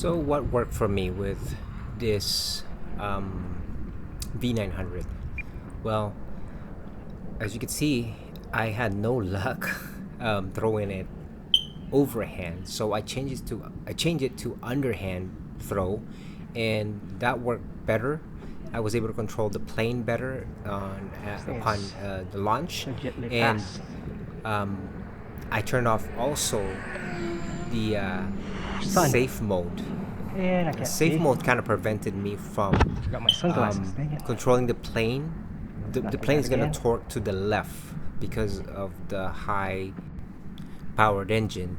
So what worked for me with this V900? Well, as you can see, I had no luck throwing it overhand, so I changed it to underhand throw, and that worked better. I was able to control the plane better upon the launch, and I turned off also the safe mode. Safe mode kind of prevented me from controlling the plane. The plane is going to torque to the left because of the high powered engine.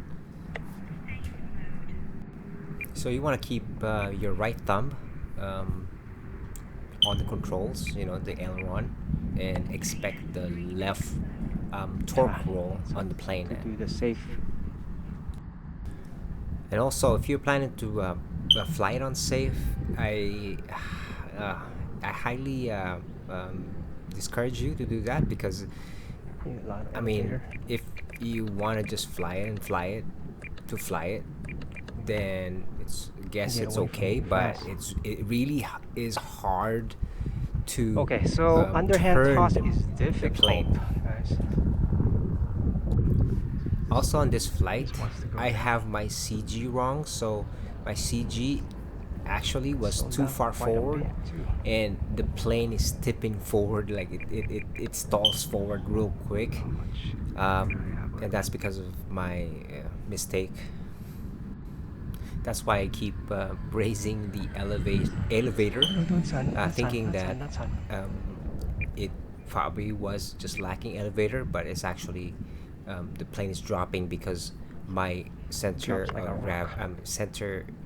So you want to keep your right thumb on the controls, the aileron, and expect the left torque roll on the plane. Do the safe. And also, if you're planning to fly it on safe, I highly discourage you to do that, because I mean, if you want to just fly it, then it's okay, but it really is hard to underhand turn toss the is difficult, plane. guys. Also on this flight, I have my CG wrong, so my CG actually was too far forward, and the plane is tipping forward, like it stalls forward real quick, and that's because of my mistake. That's why I keep raising the elevator, thinking that it probably was just lacking elevator, but it's actually the plane is dropping because my center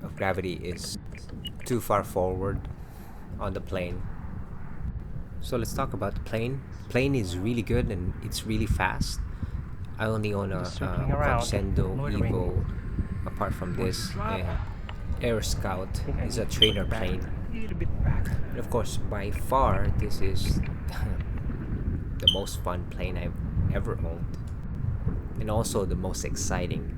of gravity is too far forward on the plane. So let's talk about the plane. Plane is really good and it's really fast. I only own a Concendo Evo. Apart from this, Air Scout is a trainer plane. And of course, by far, this is the most fun plane I've ever owned, and also the most exciting.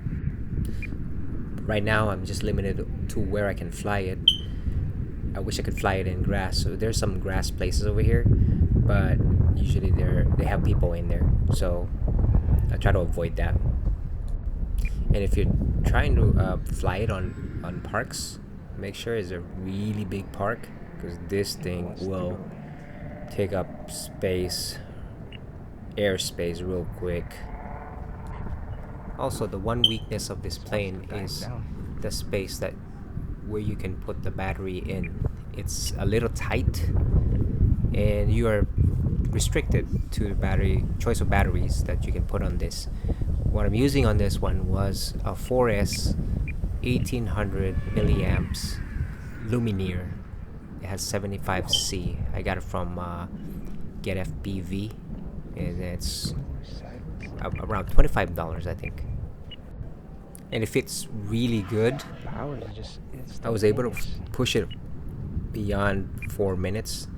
Right now, I'm just limited to where I can fly it. I wish I could fly it in grass. So there's some grass places over here, but usually they have people in there, so I try to avoid that. And if you're trying to fly it on parks, make sure it's a really big park, because this thing will take up airspace real quick. Also, the one weakness of this plane is the space where you can put the battery in. It's a little tight, and you are restricted to the choice of batteries that you can put on this. What I'm using on this one was a 4S 1800 milliamps Lumineer. It has 75C. I got it from Get FPV, and it's around $25, I think. And it fits really good. I was able to push it beyond 4 minutes,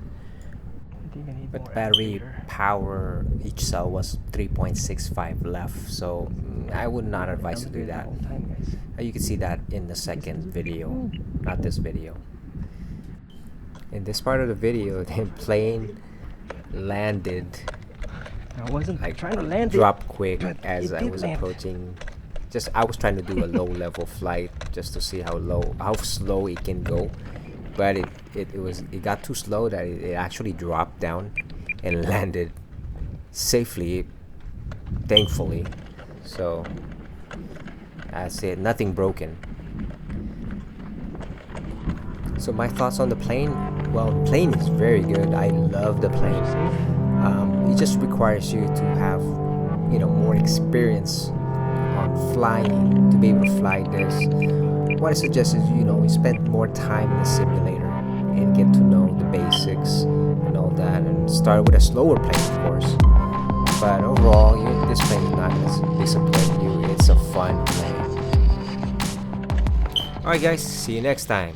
but the battery power each cell was 3.65 left, so I would not advise to do that. You can see that in the second video, not this video. In this part of the video, the plane landed. I wasn't trying to land it. Dropped quick as I was approaching. I was trying to do a low level flight just to see how slow it can go, but it got too slow that it actually dropped down and landed safely, thankfully. So that's it, nothing broken. So my thoughts on the plane. Well, the plane is very good. I love the plane. It just requires you to have more experience on flying to be able to fly this. What I suggest is we spend more time in the simulator and get to know the basics and all that, and start with a slower plane, of course. But overall, this plane is not going to disappoint you. It's a fun plane. Alright guys, see you next time.